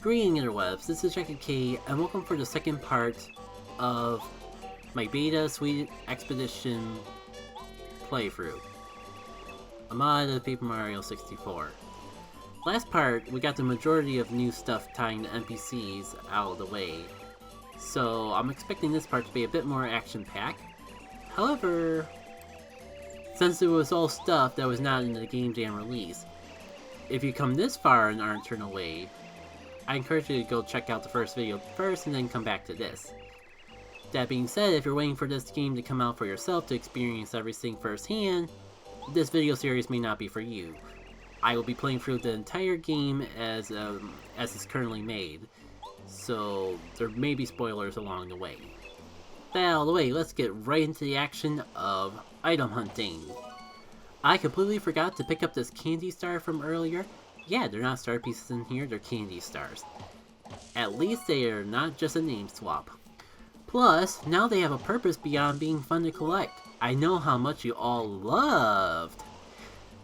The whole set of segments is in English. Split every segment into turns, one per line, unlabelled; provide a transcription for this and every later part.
Greetings interwebs, this is Jacket K, and welcome for the second part of my beta Sweet Expedition playthrough. A mod of Paper Mario 64. Last part, we got the majority of new stuff tying the NPCs out of the way, so I'm expecting this part to be a bit more action-packed. However, since it was all stuff that was not in the game jam release, if you come this far and aren't turned away, I encourage you to go check out the first video first and then come back to this. That being said, if you're waiting for this game to come out for yourself to experience everything firsthand, this video series may not be for you. I will be playing through the entire game as it's currently made, so there may be spoilers along the way. That out of the way, let's get right into the action of item hunting. I completely forgot to pick up this candy star from earlier. Yeah, they're not star pieces in here, they're candy stars. At least they are not just a name swap. Plus, now they have a purpose beyond being fun to collect. I know how much you all loved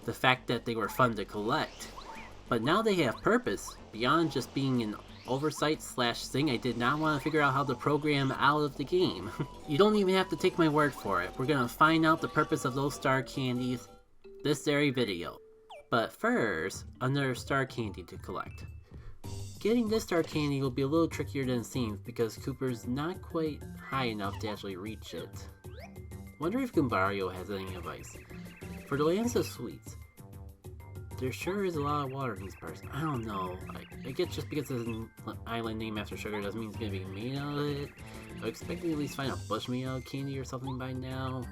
the fact that they were fun to collect. But now they have purpose, beyond just being an oversight slash thing I did not want to figure out how to program out of the game. You don't even have to take my word for it. We're gonna find out the purpose of those star candies this very video. But first, another star candy to collect. Getting this star candy will be a little trickier than it seems because Kooper's not quite high enough to actually reach it. Wonder if Goombario has any advice. For the lands of sweets, there sure is a lot of water in these parts. I don't know. I guess just because it's an island named after sugar doesn't mean it's gonna be made out of it. I was expecting to at least find a bush made out of candy or something by now.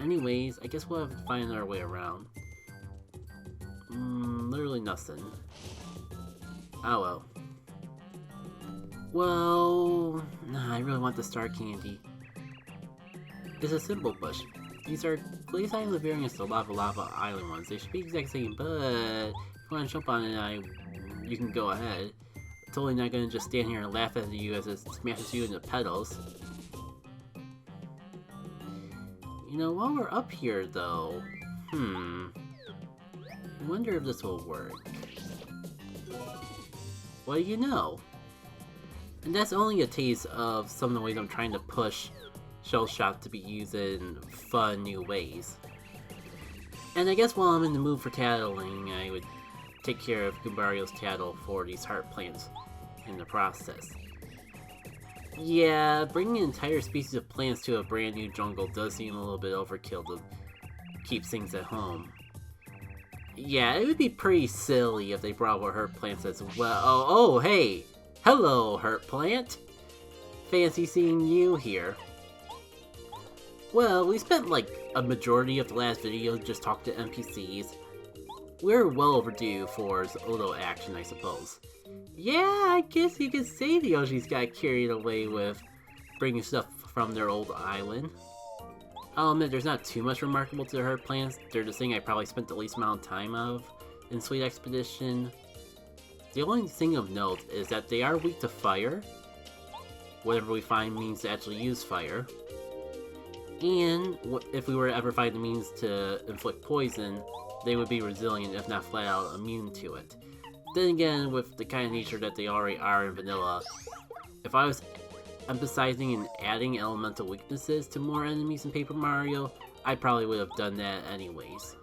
Anyways, I guess we'll have to find our way around. Literally nothing. Oh well. Well, nah, I really want the star candy. It's a simple bush. These are glaze island variants of lava island ones. They should be the exact same, but if you want to jump on it, you can go ahead. Totally not gonna just stand here and laugh at you as it smashes you in the pedals. You know, while we're up here though, I wonder if this will work. What do you know? And that's only a taste of some of the ways I'm trying to push Shell Shock to be used in fun new ways. And I guess while I'm in the mood for tattling, I would take care of Goombario's tattle for these heart plants in the process. Yeah, bringing an entire species of plants to a brand new jungle does seem a little bit overkill to keep things at home. Yeah, it would be pretty silly if they brought over hurt plants as well. Oh, hey! Hello, hurt plant! Fancy seeing you here. Well, we spent like a majority of the last video just talking to NPCs. We're well overdue for Odo action, I suppose. Yeah, I guess you could say the Yoshis got carried away with bringing stuff from their old island. I'll admit there's not too much remarkable to her plants. They're the thing I probably spent the least amount of time of in Sweet Expedition. The only thing of note is that they are weak to fire. Whatever we find means to actually use fire. And if we were to ever find the means to inflict poison, they would be resilient if not flat out immune to it. Then again, with the kind of nature that they already are in vanilla, if I was emphasizing and adding elemental weaknesses to more enemies in Paper Mario, I probably would have done that anyways.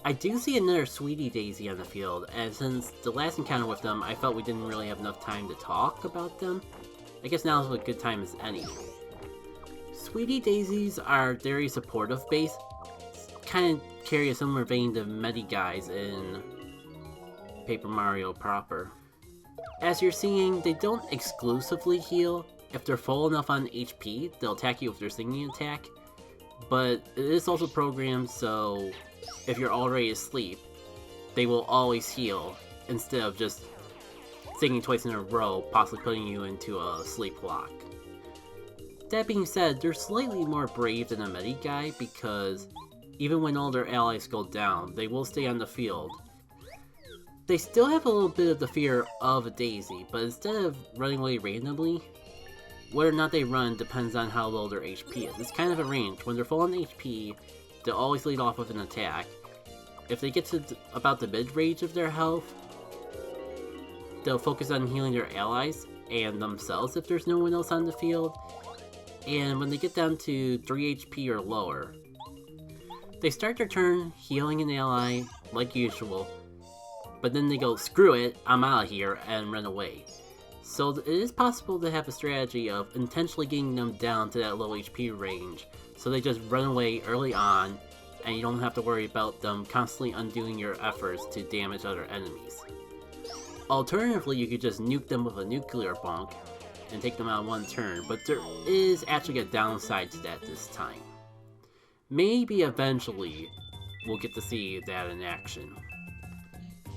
I do see another Sweetie Daisy on the field, and since the last encounter with them, I felt we didn't really have enough time to talk about them. I guess now is a good time as any. Sweetie Daisies are very supportive based, kind of carry a similar vein to Medi guys in Paper Mario proper. As you're seeing, they don't exclusively heal. If they're full enough on HP, they'll attack you with their singing attack, but it is also programmed so if you're already asleep, they will always heal instead of just singing twice in a row, possibly putting you into a sleep lock. That being said, they're slightly more brave than a Medi guy because even when all their allies go down, they will stay on the field. They still have a little bit of the fear of a Daisy, but instead of running away randomly, whether or not they run depends on how low their HP is. It's kind of a range. When they're full on HP, they'll always lead off with an attack. If they get to about the mid-range of their health, they'll focus on healing their allies and themselves if there's no one else on the field. And when they get down to 3 HP or lower, they start their turn healing an ally like usual, but then they go, screw it, I'm out of here, and run away. So it is possible to have a strategy of intentionally getting them down to that low HP range, so they just run away early on, and you don't have to worry about them constantly undoing your efforts to damage other enemies. Alternatively, you could just nuke them with a nuclear bonk and take them out in one turn, but there is actually a downside to that this time. Maybe eventually we'll get to see that in action.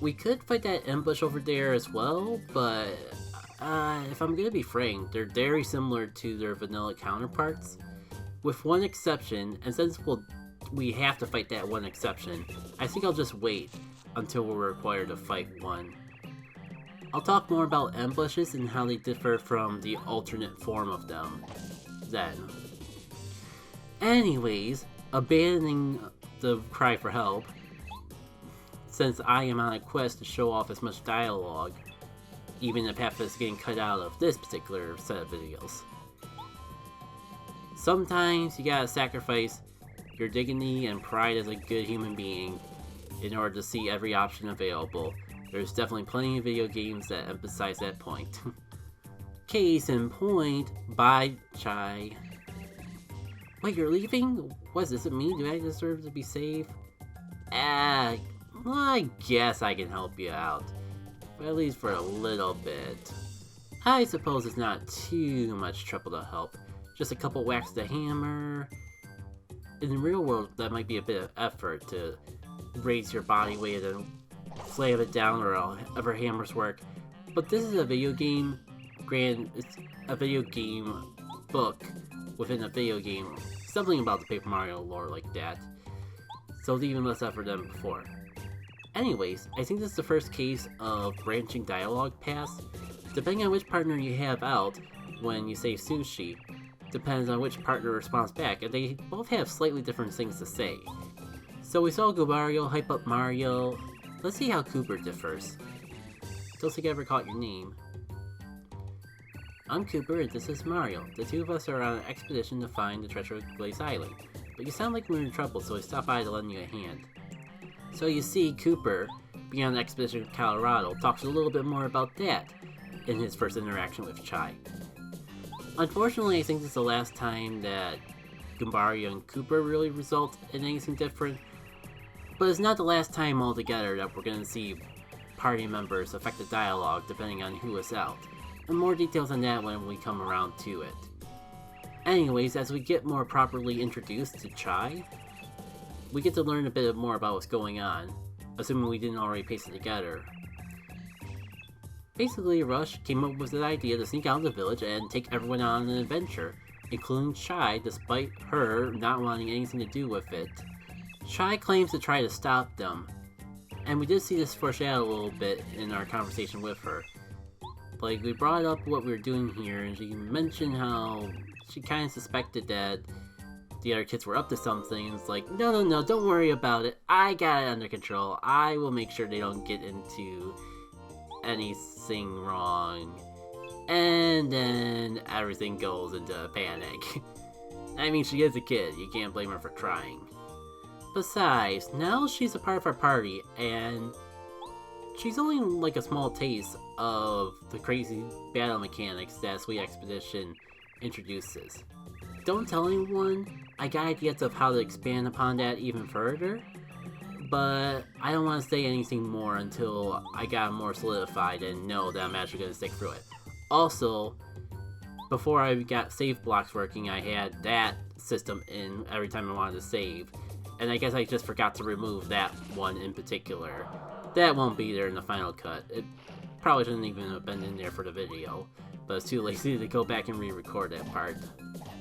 We could fight that ambush over there as well, but if I'm gonna be frank, they're very similar to their vanilla counterparts, with one exception, and since we have to fight that one exception, I think I'll just wait until we're required to fight one. I'll talk more about ambushes and how they differ from the alternate form of them then. Anyways, abandoning the cry for help, since I am on a quest to show off as much dialogue, even if half is getting cut out of this particular set of videos. Sometimes you gotta sacrifice your dignity and pride as a good human being in order to see every option available. There's definitely plenty of video games that emphasize that point. Case in point, bye, Chai. Wait, you're leaving? What, does it mean? Do I deserve to be saved? Well, I guess I can help you out. At least for a little bit. I suppose it's not too much trouble to help. Just a couple whacks of the hammer. In the real world, that might be a bit of effort to raise your body weight and slam it down, or however hammers work. But this is a video game. Granted, it's a video game book within a video game. Something about the Paper Mario lore like that. So it's even less effort than before. Anyways, I think this is the first case of branching dialogue paths. Depending on which partner you have out when you save Sushi, depends on which partner responds back, and they both have slightly different things to say. So we saw Mario hype up Mario. Let's see how Cooper differs. Don't think I ever caught your name. I'm Cooper and this is Mario. The two of us are on an expedition to find the treasure of Glaze Island. But you sound like we're in trouble, so I stopped by to lend you a hand. So you see, Cooper, being on an expedition to Colorado, talks a little bit more about that in his first interaction with Chai. Unfortunately, I think this is the last time that Mario and Cooper really result in anything different. But it's not the last time altogether that we're going to see party members affect the dialogue depending on who is out. And more details on that when we come around to it. Anyways, as we get more properly introduced to Chai, we get to learn a bit more about what's going on, assuming we didn't already paste it together. Basically, Rush came up with the idea to sneak out of the village and take everyone on an adventure, including Chai, despite her not wanting anything to do with it. Chai claims to try to stop them, and we did see this foreshadowed a little bit in our conversation with her. Like, we brought up what we were doing here, and she mentioned how she kind of suspected that the other kids were up to something, and it's like, no, don't worry about it, I got it under control, I will make sure they don't get into anything wrong. And then everything goes into a panic. I mean, she is a kid, you can't blame her for trying. Besides, now she's a part of our party, and she's only like a small taste of the crazy battle mechanics that Sweet Expedition introduces. Don't tell anyone, I got ideas of how to expand upon that even further, but I don't want to say anything more until I got more solidified and know that I'm actually going to stick through it. Also, before I got save blocks working, I had that system in every time I wanted to save, and I guess I just forgot to remove that one in particular. That won't be there in the final cut. It probably shouldn't even have been in there for the video, but it's too lazy to go back and re-record that part.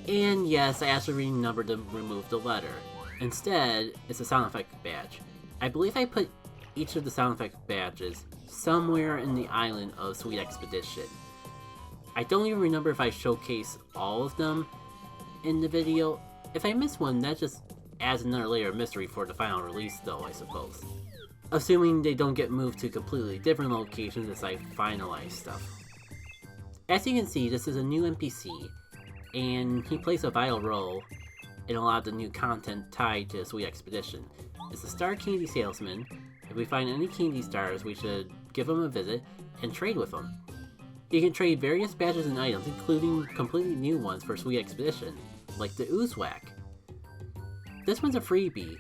And yes, I actually renumbered to remove the letter. Instead, it's a sound effect badge. I believe I put each of the sound effect badges somewhere in the island of Sweet Expedition. I don't even remember if I showcased all of them in the video. If I miss one, that just adds another layer of mystery for the final release though, I suppose. assuming they don't get moved to completely different locations as I finalize stuff. As you can see, this is a new NPC, and he plays a vital role in a lot of the new content tied to the Sweet Expedition. It's a star candy salesman. If we find any candy stars, we should give him a visit and trade with him. You can trade various badges and items, including completely new ones for Sweet Expedition, like the Oozwhack. This one's a freebie,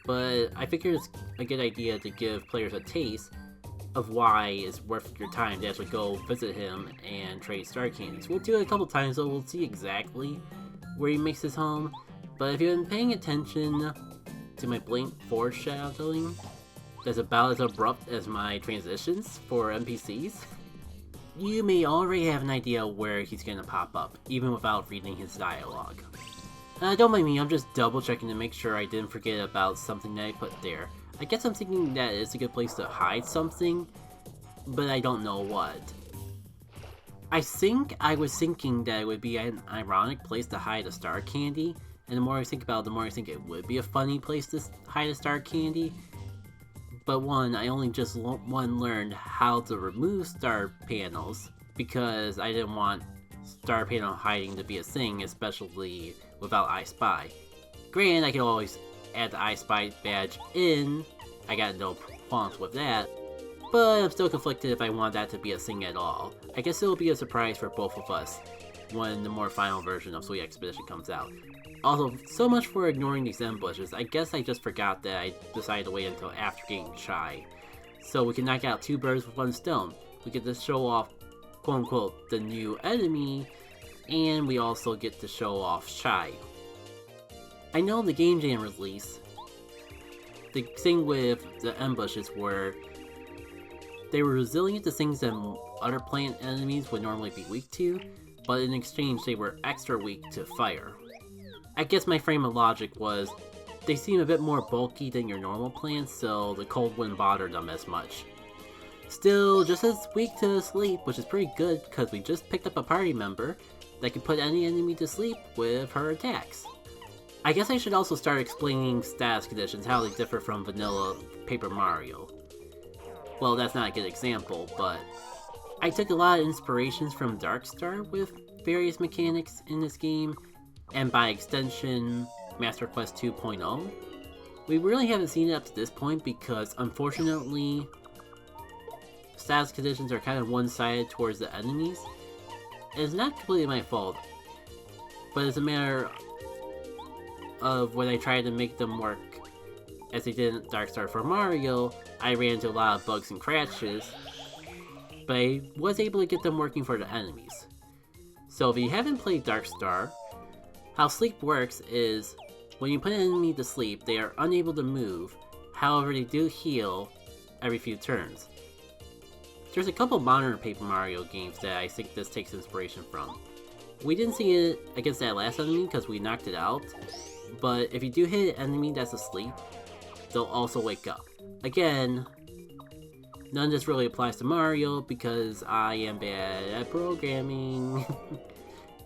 but I figure it's a good idea to give players a taste of why it's worth your time to actually go visit him and trade star candies. We'll do it a couple times, so we'll see exactly where he makes his home, but if you've been paying attention to my blatant foreshadowing that's about as abrupt as my transitions for NPCs, you may already have an idea where he's gonna pop up, even without reading his dialogue. Don't mind me, I'm just double checking to make sure I didn't forget about something that I put there. I guess I'm thinking that it's a good place to hide something, but I don't know what. I think I was thinking that it would be an ironic place to hide a star candy, and the more I think about it, the more I think it would be a funny place to hide a star candy. But one, I only just learned how to remove star panels because I didn't want star panel hiding to be a thing, especially without I Spy. Granted, I can always add the I Spy badge in, I got no qualms with that, but I'm still conflicted if I want that to be a thing at all. I guess it'll be a surprise for both of us when the more final version of Sweet Expedition comes out. Also, so much for ignoring these ambushes. I guess I just forgot that I decided to wait until after getting Chai. So we can knock out two birds with one stone. We get to show off, quote unquote, the new enemy, and we also get to show off Chai. I know the game didn't release. The thing with the ambushes were they were resilient to things that other plant enemies would normally be weak to, but in exchange they were extra weak to fire. I guess my frame of logic was, they seem a bit more bulky than your normal plants, so the cold wouldn't bother them as much. Still, just as weak to sleep, which is pretty good because we just picked up a party member that can put any enemy to sleep with her attacks. I guess I should also start explaining status conditions, how they differ from vanilla Paper Mario. Well, that's not a good example, but I took a lot of inspirations from Darkstar with various mechanics in this game, and by extension, Master Quest 2.0. We really haven't seen it up to this point because, unfortunately, status conditions are kind of one-sided towards the enemies. It's not completely my fault, but it's a matter of when I tried to make them work as they did in Darkstar for Mario, I ran into a lot of bugs and crashes, but I was able to get them working for the enemies. So if you haven't played Darkstar, how sleep works is, when you put an enemy to sleep, they are unable to move, however they do heal every few turns. There's a couple modern Paper Mario games that I think this takes inspiration from. We didn't see it against that last enemy because we knocked it out, but if you do hit an enemy that's asleep, they'll also wake up. Again, none of this really applies to Mario because I am bad at programming.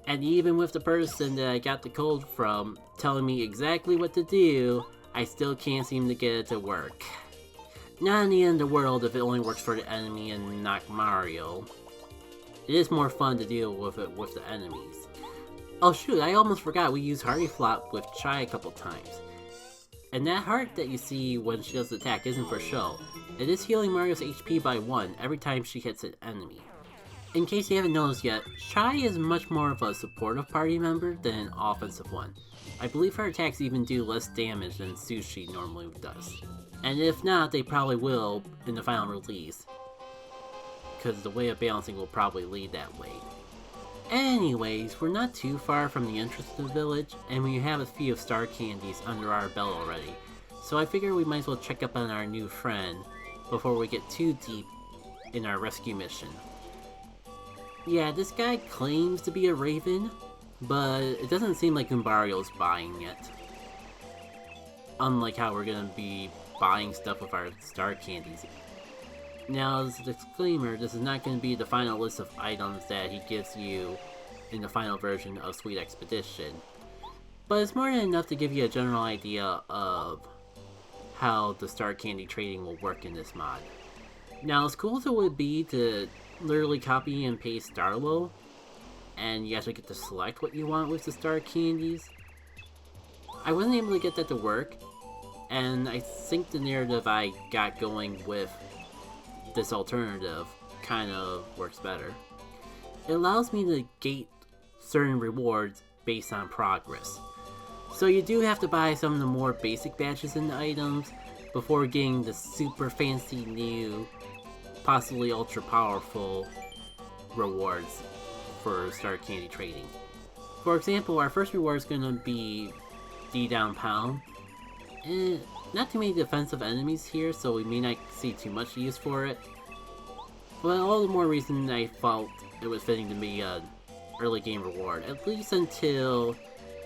And even with the person that I got the code from telling me exactly what to do, I still can't seem to get it to work. Not in the end of the world if it only works for the enemy and not Mario. It is more fun to deal with it with the enemies. Oh shoot, I almost forgot we used Hardy Flop with Chai a couple times. And that heart that you see when she does the attack isn't for show. It is healing Mario's HP by 1 every time she hits an enemy. In case you haven't noticed yet, Chai is much more of a supportive party member than an offensive one. I believe her attacks even do less damage than Sushi normally does. And if not, they probably will in the final release, because the way of balancing will probably lead that way. Anyways, we're not too far from the entrance to the village, and we have a few star candies under our belt already, so I figure we might as well check up on our new friend before we get too deep in our rescue mission. Yeah, this guy claims to be a raven, but it doesn't seem like Umbario's buying it. Unlike how we're gonna be buying stuff with our star candies. Now, as a disclaimer, this is not going to be the final list of items that he gives you in the final version of Sweet Expedition, but it's more than enough to give you a general idea of how the star candy trading will work in this mod. Now, as cool as it would be to literally copy and paste Starlo, and you actually get to select what you want with the star candies, I wasn't able to get that to work, and I think the narrative I got going with this alternative kind of works better. It allows me to gate certain rewards based on progress. So you do have to buy some of the more basic badges and items before getting the super fancy new, possibly ultra powerful rewards for star candy trading. For example, our first reward is going to be D down pound. Not too many defensive enemies here, so we may not see too much use for it. But all the more reason I felt it was fitting to be an early game reward, at least until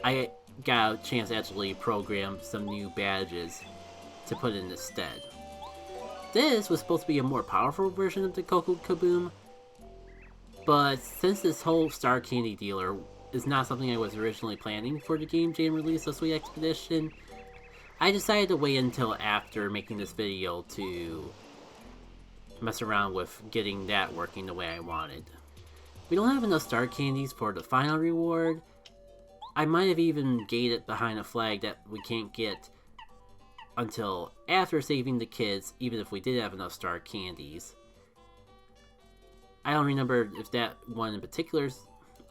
I got a chance to actually program some new badges to put in instead. This was supposed to be a more powerful version of the Coco Kaboom, but since this whole Star Candy dealer is not something I was originally planning for the game Jam release of Sweet Expedition, I decided to wait until after making this video to mess around with getting that working the way I wanted. We don't have enough star candies for the final reward. I might have even gated behind a flag that we can't get until after saving the kids, even if we did have enough star candies. I don't remember if that one in particular is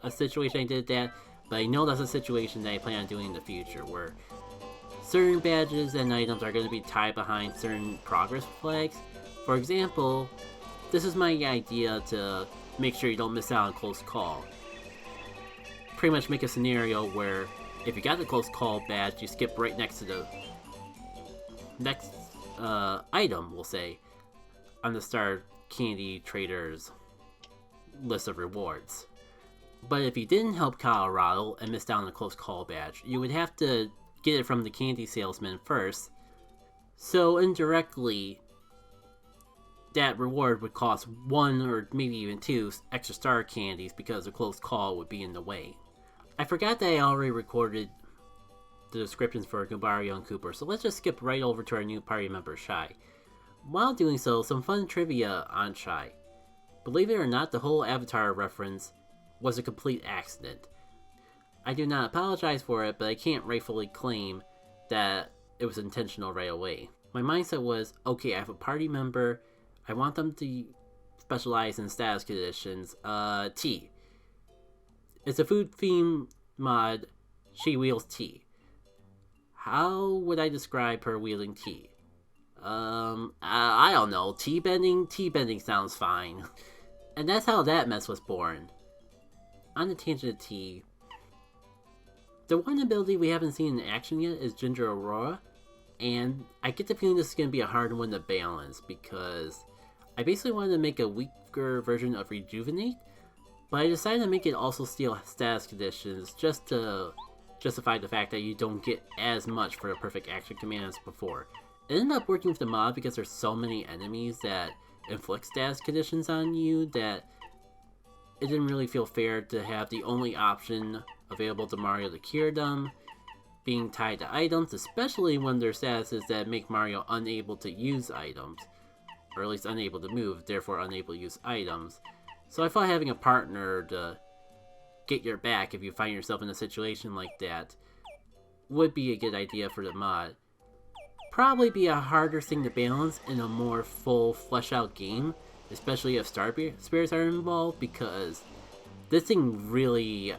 a situation I did that, but I know that's a situation that I plan on doing in the future, where certain badges and items are going to be tied behind certain progress flags. For example, this is my idea to make sure you don't miss out on close call. Pretty much make a scenario where if you got the close call badge, you skip right next to the next item, we'll say, on the Star Candy Trader's list of rewards. But if you didn't help Colorado and missed out on the close call badge, you would have to get it from the candy salesman first. So indirectly, that reward would cost 1 or maybe even 2 extra star candies because the close call would be in the way. I forgot that I already recorded the descriptions for Goombario and Cooper, so let's just skip right over to our new party member, Shy. While doing so, some fun trivia on Shy. Believe it or not, the whole Avatar reference was a complete accident. I do not apologize for it, but I can't rightfully claim that it was intentional right away. My mindset was, okay, I have a party member, I want them to specialize in status conditions. Tea. It's a food theme mod. She wields tea. How would I describe her wielding tea? I don't know. Tea bending? Tea bending sounds fine. And that's how that mess was born. On the tangent of tea, the one ability we haven't seen in action yet is Ginger Aurora, and I get the feeling this is going to be a hard one to balance because I basically wanted to make a weaker version of Rejuvenate, but I decided to make it also steal status conditions just to justify the fact that you don't get as much for the perfect action command as before. It ended up working with the mod because there's so many enemies that inflict status conditions on you that it didn't really feel fair to have the only option available to Mario to cure them being tied to items, especially when their statuses that make Mario unable to use items, or at least unable to move, therefore unable to use items. So I thought having a partner to get your back if you find yourself in a situation like that would be a good idea for the mod. Probably be a harder thing to balance in a more full, fleshed out game, especially if Star Spirits are involved, because this thing really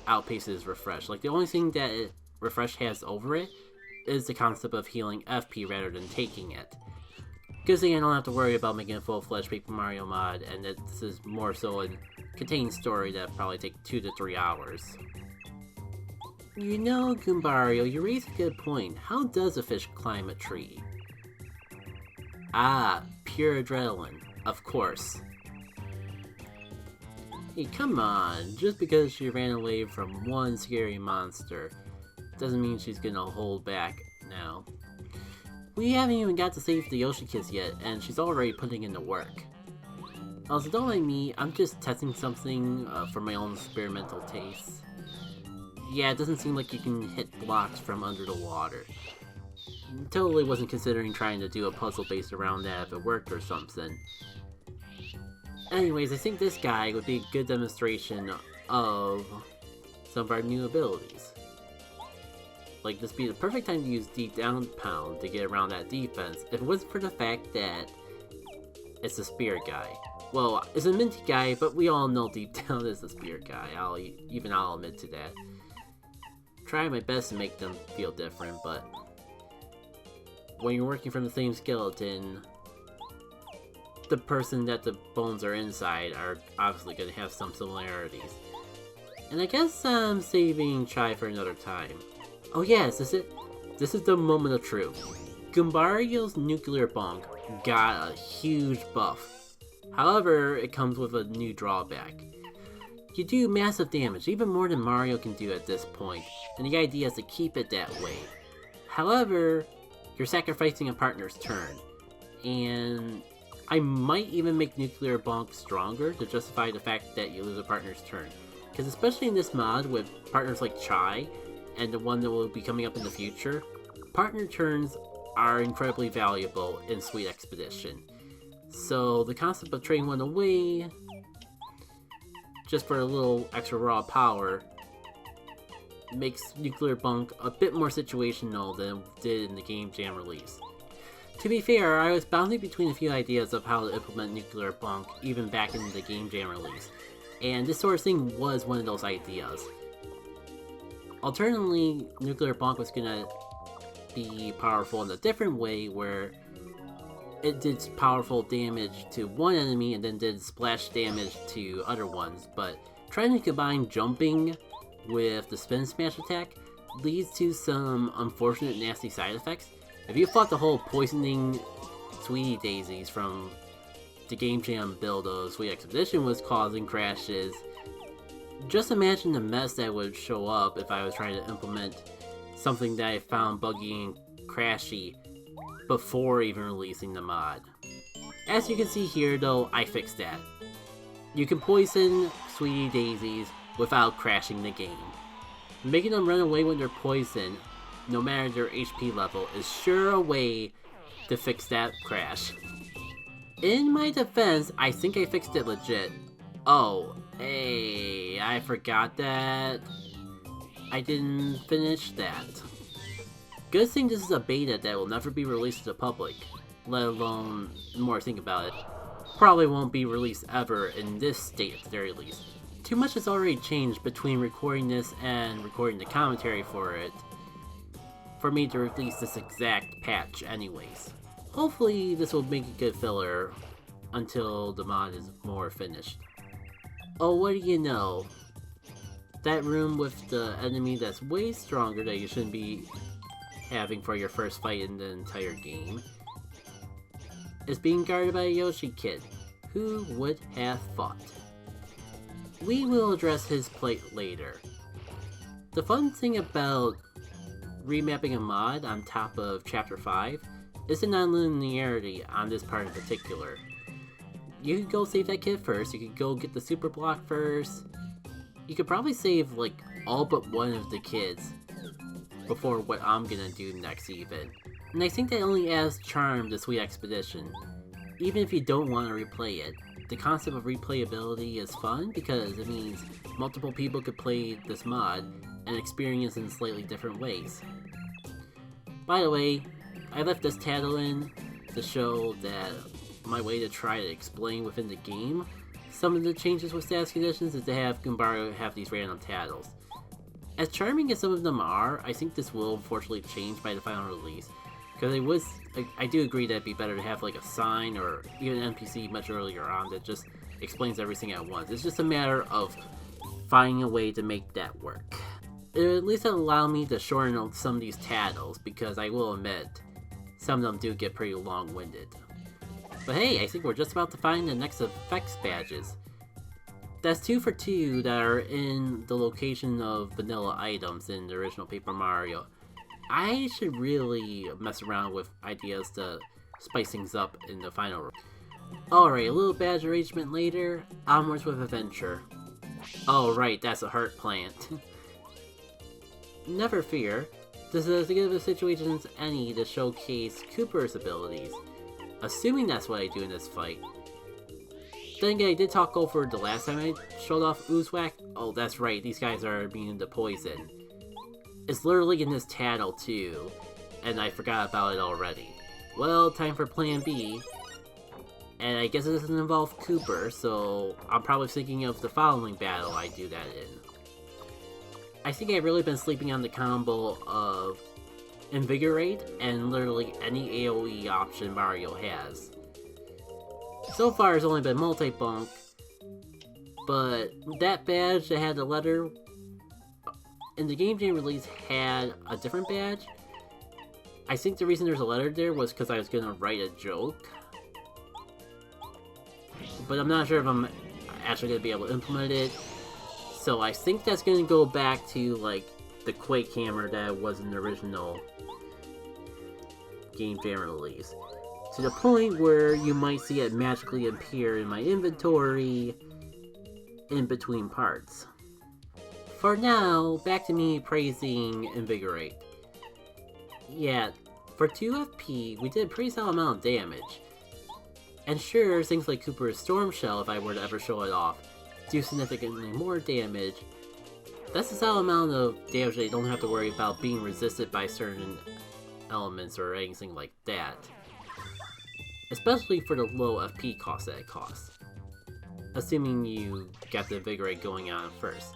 outpaces Refresh. Like, the only thing that Refresh has over it is the concept of healing FP rather than taking it. Good thing I don't have to worry about making a full-fledged Paper Mario mod, and that this is more so a contained story that probably take 2 to 3 hours. You know, Goombario, you raise a good point. How does a fish climb a tree? Ah, pure adrenaline. Of course. Hey, come on. Just because she ran away from one scary monster doesn't mean she's gonna hold back now. We haven't even got to save the Yoshi Kiss yet, and she's already putting in the work. Also, don't mind me, I'm just testing something for my own experimental taste. Yeah, it doesn't seem like you can hit blocks from under the water. Totally wasn't considering trying to do a puzzle based around that if it worked or something. Anyways, I think this guy would be a good demonstration of some of our new abilities. Like, this would be the perfect time to use Deep Down Pound to get around that defense if it wasn't for the fact that it's a spear guy. Well, it's a minty guy, but we all know deep down is a spear guy. I'll admit to that. Try my best to make them feel different, but when you're working from the same skeleton, the person that the bones are inside are obviously going to have some similarities. And I guess I'm saving Chai for another time. Oh yes, this is the moment of truth. Gumbario's nuclear bonk got a huge buff. However, it comes with a new drawback. You do massive damage, even more than Mario can do at this point, and the idea is to keep it that way. However, you're sacrificing a partner's turn, and I might even make Nuclear Bonk stronger to justify the fact that you lose a partner's turn. Because especially in this mod with partners like Chai, and the one that will be coming up in the future, partner turns are incredibly valuable in Sweet Expedition. So the concept of trading one away, just for a little extra raw power, makes Nuclear Bonk a bit more situational than it did in the Game Jam release. To be fair, I was bounding between a few ideas of how to implement Nuclear Bonk even back in the Game Jam release, and this sort of thing was one of those ideas. Alternatively, Nuclear Bonk was gonna be powerful in a different way where it did powerful damage to one enemy and then did splash damage to other ones, but trying to combine jumping with the spin smash attack leads to some unfortunate nasty side effects. If you fought the whole poisoning Sweetie Daisies from the Game Jam build of Sweet Expedition was causing crashes, just imagine the mess that would show up if I was trying to implement something that I found buggy and crashy before even releasing the mod. As you can see here though, I fixed that. You can poison Sweetie Daisies without crashing the game. Making them run away when they're poisoned, no matter their HP level, is sure a way to fix that crash. In my defense, I think I fixed it legit. Oh, hey, I forgot that I didn't finish that. Good thing this is a beta that will never be released to the public, let alone, the more I think about it, probably won't be released ever in this state at the very least. Too much has already changed between recording this and recording the commentary for it, for me to release this exact patch anyways. Hopefully this will make a good filler until the mod is more finished. Oh, what do you know? That room with the enemy that's way stronger that you shouldn't be having for your first fight in the entire game is being guarded by a Yoshi kid. Who would have thought? We will address his plight later. The fun thing about remapping a mod on top of Chapter 5 is the non-linearity on this part in particular. You could go save that kid first, you could go get the super block first, you could probably save like all but one of the kids before what I'm gonna do next even. And I think that only adds charm to Sweet Expedition. Even if you don't want to replay it, the concept of replayability is fun because it means multiple people could play this mod and experience in slightly different ways. By the way, I left this title in to show that my way to try to explain within the game some of the changes with status conditions is to have Gumbario have these random titles. As charming as some of them are, I think this will unfortunately change by the final release. Because I do agree that it'd be better to have like a sign or even an NPC much earlier on that just explains everything at once. It's just a matter of finding a way to make that work. At least it'll allow me to shorten out some of these titles, because I will admit, some of them do get pretty long-winded. But hey, I think we're just about to find the next effects badges. That's 2 for 2 that are in the location of vanilla items in the original Paper Mario. I should really mess around with ideas to spice things up in the final. Alright, a little badge arrangement later, onwards with adventure. Oh right, that's a heart plant. Never fear, This is as good of a situation as any to showcase Cooper's abilities, assuming that's what I do in this fight. Then again, I did talk over the last time I showed off Oozewhack. Oh, that's right, these guys are immune to poison. It's literally in this tattle too, and I forgot about it already. Well, time for plan B. And I guess it doesn't involve Cooper, so I'm probably thinking of the following battle I do that in. I think I've really been sleeping on the combo of Invigorate and literally any AoE option Mario has. So far it's only been multi-bunk, but that badge that had the letter in the Game Jam release had a different badge. I think the reason there's a letter there was because I was gonna write a joke. But I'm not sure if I'm actually gonna be able to implement it. So I think that's gonna go back to like the Quake hammer that was in the original Game Jam release. To the point where you might see it magically appear in my inventory in between parts. For now, back to me praising Invigorate. Yeah, for 2 FP, we did a pretty solid amount of damage. And sure, things like Cooper's Storm Shell, if I were to ever show it off, do significantly more damage. That's a solid amount of damage that you don't have to worry about being resisted by certain elements or anything like that. Especially for the low FP cost that it costs. Assuming you got the Invigorate going on first.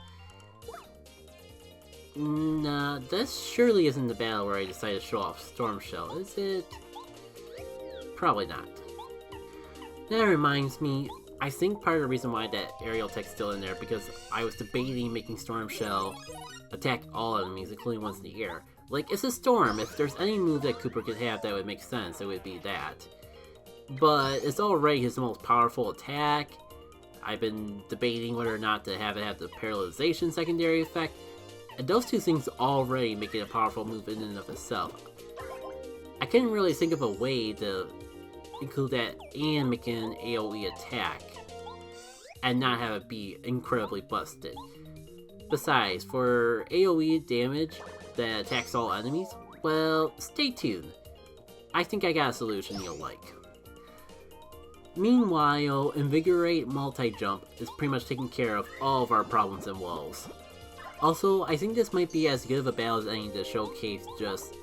Nah, this surely isn't the battle where I decided to show off Storm Shell, is it? Probably not. That reminds me, I think part of the reason why that aerial tech's still in there because I was debating making Storm Shell attack all enemies, including ones in the air. Like, it's a storm. If there's any move that Cooper could have that would make sense, it would be that. But it's already his most powerful attack. I've been debating whether or not to have it have the paralyzation secondary effect. And those two things already make it a powerful move in and of itself. I couldn't really think of a way to include that and make it an AoE attack. And not have it be incredibly busted. Besides, for AoE damage that attacks all enemies, well, stay tuned. I think I got a solution you'll like. Meanwhile, Invigorate multi-jump is pretty much taking care of all of our problems and woes. Also, I think this might be as good of a battle as any to showcase just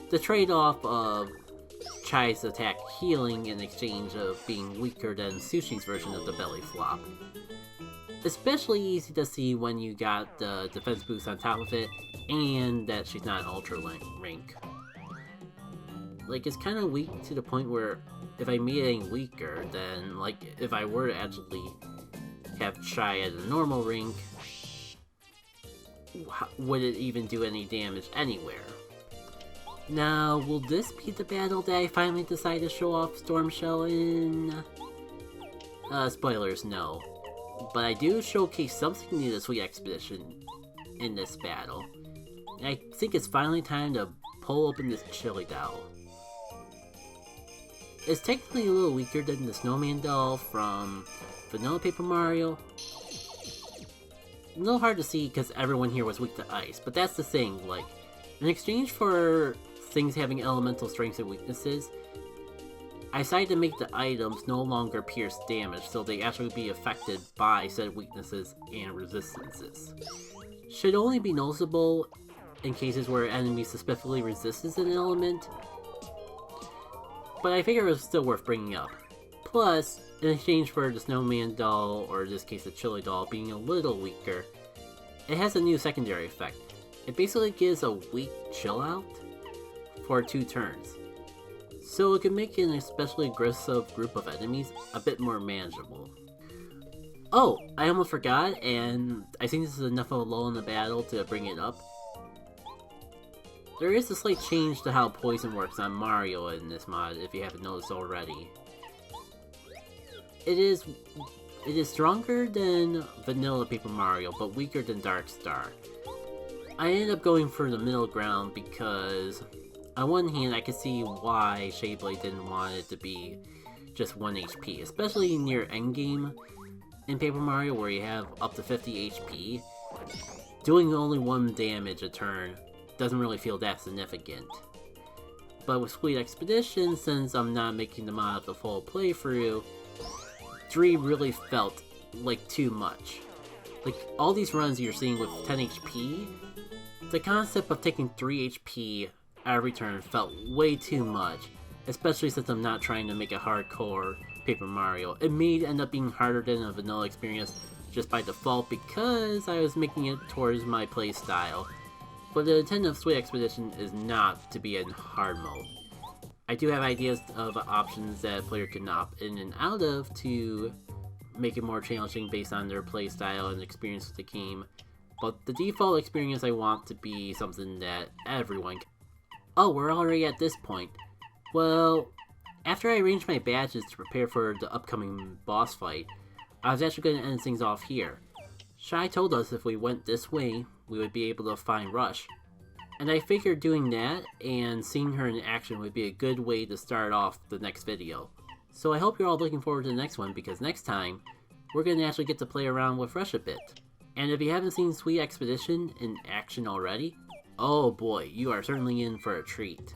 the trade-off of Chai's attack healing in exchange of being weaker than Sushi's version of the belly flop. Especially easy to see when you got the defense boost on top of it, and that she's not an ultra rank. Like, it's kind of weak to the point where if I made it any weaker, then like if I were to actually have Chai at a normal rank, would it even do any damage anywhere? Now, will this be the battle that I finally decide to show off Storm Shell in? Spoilers, no. But I do showcase something new to Sweet Expedition in this battle. And I think it's finally time to pull open this chili doll. It's technically a little weaker than the Snowman doll from Vanilla Paper Mario. A little hard to see because everyone here was weak to ice, but that's the thing, like, in exchange for things having elemental strengths and weaknesses, I decided to make the items no longer pierce damage, so they actually be affected by said weaknesses and resistances. Should only be noticeable in cases where an enemy specifically resists an element, but I figure it was still worth bringing up. Plus, in exchange for the Snowman doll, or in this case the Chili doll, being a little weaker, it has a new secondary effect. It basically gives a weak chill out for 2 turns. So it can make an especially aggressive group of enemies a bit more manageable. Oh, I almost forgot, and I think this is enough of a lull in the battle to bring it up. There is a slight change to how poison works on Mario in this mod, if you haven't noticed already. It is stronger than Vanilla Paper Mario, but weaker than Dark Star. I ended up going for the middle ground because, on one hand, I could see why Shade Blade didn't want it to be just 1 HP, especially near endgame in Paper Mario where you have up to 50 HP. Doing only 1 damage a turn doesn't really feel that significant. But with Sweet Expedition, since I'm not making the mod of the full playthrough, 3 really felt like too much. Like, all these runs you're seeing with 10 HP, the concept of taking 3 HP every turn felt way too much, especially since I'm not trying to make a hardcore Paper Mario. It may end up being harder than a vanilla experience just by default because I was making it towards my playstyle, but the intent of Sweet Expedition is not to be in hard mode. I do have ideas of options that a player can opt in and out of to make it more challenging based on their playstyle and experience with the game, but the default experience I want to be something that everyone can. Oh, we're already at this point. Well, after I arranged my badges to prepare for the upcoming boss fight, I was actually going to end things off here. Shy told us if we went this way, we would be able to find Rush. And I figured doing that and seeing her in action would be a good way to start off the next video. So I hope you're all looking forward to the next one, because next time, we're going to actually get to play around with Rush a bit. And if you haven't seen Sweet Expedition in action already, oh boy, you are certainly in for a treat.